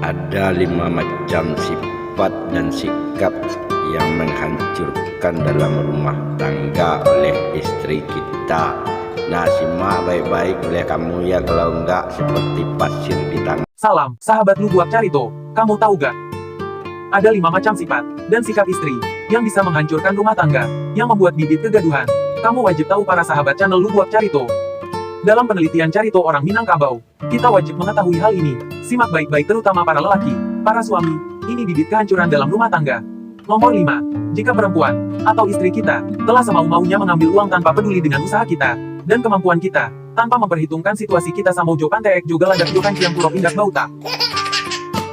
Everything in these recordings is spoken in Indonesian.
Ada 5 macam sifat dan sikap yang menghancurkan dalam rumah tangga oleh istri kita. Nah, simak baik-baik oleh kamu ya, kalau enggak seperti pasir di tangan. Salam, sahabat Lubuak Carito. Kamu tahu gak? Ada 5 macam sifat dan sikap istri yang bisa menghancurkan rumah tangga, yang membuat bibit kegaduhan. Kamu wajib tahu para sahabat channel Lubuak Carito. Dalam penelitian Carito orang Minangkabau, kita wajib mengetahui hal ini. Simak baik-baik terutama para lelaki, para suami. Ini bibit kehancuran dalam rumah tangga. Nomor 5. Jika perempuan atau istri kita telah semau-maunya mengambil uang tanpa peduli dengan usaha kita dan kemampuan kita, tanpa memperhitungkan situasi kita sama jo panteek jo galadak jo kanciang kurok indak bauta.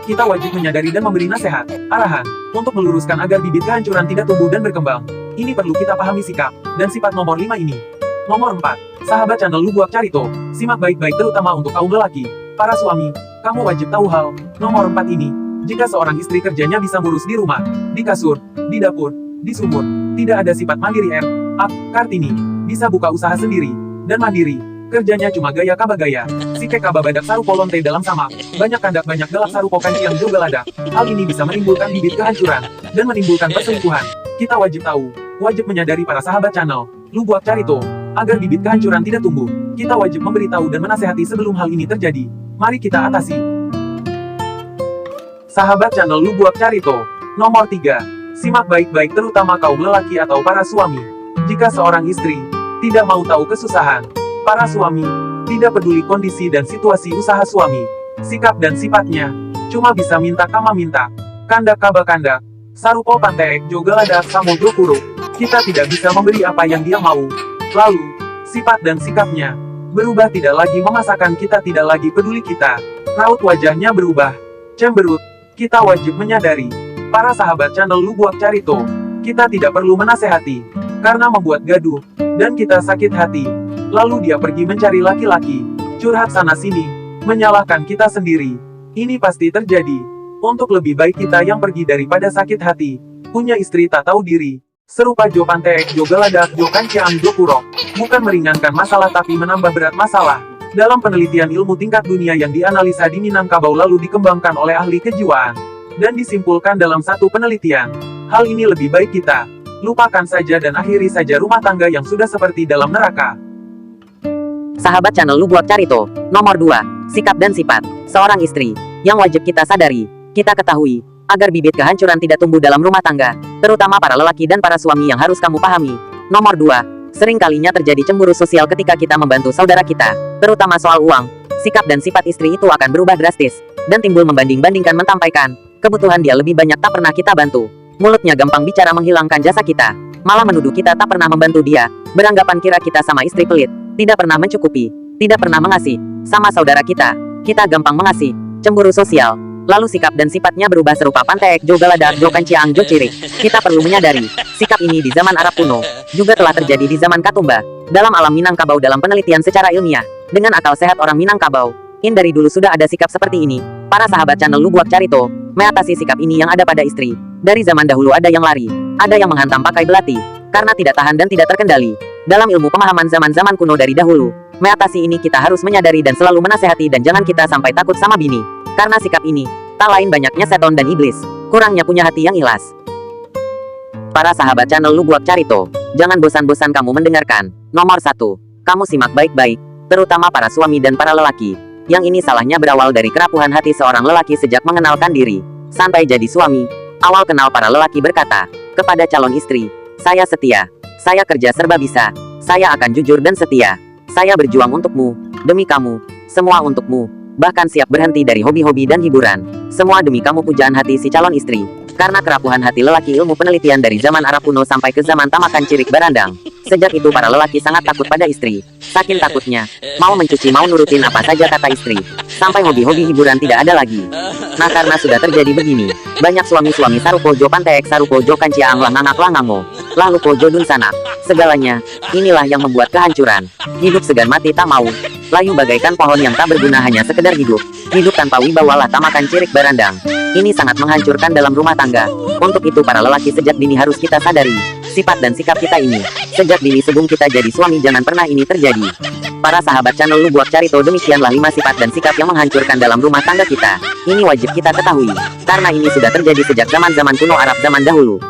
Kita wajib menyadari dan memberi nasihat, arahan, untuk meluruskan agar bibit kehancuran tidak tumbuh dan berkembang. Ini perlu kita pahami sikap dan sifat nomor 5 ini. Nomor 4. Sahabat channel Lubuak Carito, simak baik-baik terutama untuk kaum lelaki, para suami. Kamu wajib tahu hal nomor 4 ini. Jika seorang istri kerjanya bisa ngurus di rumah, di kasur, di dapur, di sumur, tidak ada sifat mandiri Kartini, bisa buka usaha sendiri, dan mandiri, kerjanya cuma gaya kabagaya, sikek kababadak sarupo lonte dalam samak, banyak kandak banyak galak sarupo kanciang juga ladak. Hal ini bisa menimbulkan bibit kehancuran, dan menimbulkan perselingkuhan. Kita wajib tahu, wajib menyadari para sahabat channel Lubuak Carito, agar bibit kehancuran tidak tumbuh. Kita wajib memberitahu dan menasehati sebelum hal ini terjadi. Mari kita atasi. Sahabat channel Lubuak Carito, nomor 3. Simak baik-baik terutama kaum lelaki atau para suami. Jika seorang istri tidak mau tahu kesusahan para suami, tidak peduli kondisi dan situasi usaha suami, sikap dan sifatnya, cuma bisa minta kama minta, kandak kaba kandak, sarupo panteek jogaladak samojo kuro. Kita tidak bisa memberi apa yang dia mau. Lalu, sifat dan sikapnya berubah, tidak lagi memasakkan kita, tidak lagi peduli kita. Raut wajahnya berubah, cemberut. Kita wajib menyadari, para sahabat channel Lubuak Carito, kita tidak perlu menasehati, karena membuat gaduh, dan kita sakit hati. Lalu dia pergi mencari laki-laki, curhat sana-sini, menyalahkan kita sendiri. Ini pasti terjadi. Untuk lebih baik kita yang pergi daripada sakit hati, punya istri tak tahu diri. Serupa jo panteek jo galadak jo kanciang jo kurok, bukan meringankan masalah tapi menambah berat masalah. Dalam penelitian ilmu tingkat dunia yang dianalisa di Minangkabau lalu dikembangkan oleh ahli kejiwaan, dan disimpulkan dalam satu penelitian, hal ini lebih baik kita lupakan saja dan akhiri saja rumah tangga yang sudah seperti dalam neraka. Sahabat channel Lubuak Carito, nomor 2. Sikap dan sifat seorang istri yang wajib kita sadari, kita ketahui, agar bibit kehancuran tidak tumbuh dalam rumah tangga, terutama para lelaki dan para suami yang harus kamu pahami. Nomor 2. Sering kalinya terjadi cemburu sosial ketika kita membantu saudara kita, terutama soal uang. Sikap dan sifat istri itu akan berubah drastis, dan timbul membanding-bandingkan, mentampaikan kebutuhan dia lebih banyak tak pernah kita bantu. Mulutnya gampang bicara menghilangkan jasa kita, malah menuduh kita tak pernah membantu dia, beranggapan kira kita sama istri pelit, tidak pernah mencukupi, tidak pernah mengasih. Sama saudara kita gampang mengasih, cemburu sosial. Lalu sikap dan sifatnya berubah serupa panteek jo galadak jo kanciang jo cirik. Kita perlu menyadari, sikap ini di zaman Arab kuno juga telah terjadi di zaman Katumba. Dalam alam Minangkabau, dalam penelitian secara ilmiah, dengan akal sehat orang Minangkabau, dari dulu sudah ada sikap seperti ini. Para sahabat channel Lubuak Carito mengatasi sikap ini yang ada pada istri. Dari zaman dahulu ada yang lari, ada yang menghantam pakai belati, karena tidak tahan dan tidak terkendali. Dalam ilmu pemahaman zaman-zaman kuno dari dahulu, mengatasi ini kita harus menyadari dan selalu menasehati, dan jangan kita sampai takut sama bini. Karena sikap ini, tak lain banyaknya seton dan iblis, kurangnya punya hati yang ikhlas. Para sahabat channel Lubuak Carito, jangan bosan-bosan kamu mendengarkan. Nomor 1. Kamu simak baik-baik, terutama para suami dan para lelaki. Yang ini salahnya berawal dari kerapuhan hati seorang lelaki sejak mengenalkan diri. Sampai jadi suami, awal kenal para lelaki berkata kepada calon istri, saya setia, saya kerja serba bisa, saya akan jujur dan setia, saya berjuang untukmu, demi kamu, semua untukmu. Bahkan siap berhenti dari hobi-hobi dan hiburan. Semua demi kamu, pujaan hati si calon istri. Karena kerapuhan hati lelaki, ilmu penelitian dari zaman Arab kuno sampai ke zaman Tamakan Cirik Barandang. Sejak itu para lelaki sangat takut pada istri. Saking takutnya, mau mencuci mau nurutin apa saja kata istri. Sampai hobi-hobi hiburan tidak ada lagi. Nah, karena sudah terjadi begini, banyak suami-suami sarupo jo panteek sarupo jo kanciang langangak langango, lalupo jo dun sanak, segalanya. Inilah yang membuat kehancuran. Hidup segan mati tak mau. Layu bagaikan pohon yang tak berguna, hanya sekedar hidup. Hidup tanpa wibawa lah Tamakan Cirik Barandang. Ini sangat menghancurkan dalam rumah tangga. Untuk itu para lelaki sejak dini harus kita sadari sifat dan sikap kita ini. Sejak dini sebelum kita jadi suami, jangan pernah ini terjadi. Para sahabat channel Lubuak Carito, demikianlah 5 sifat dan sikap yang menghancurkan dalam rumah tangga kita. Ini wajib kita ketahui, karena ini sudah terjadi sejak zaman-zaman kuno Arab zaman dahulu.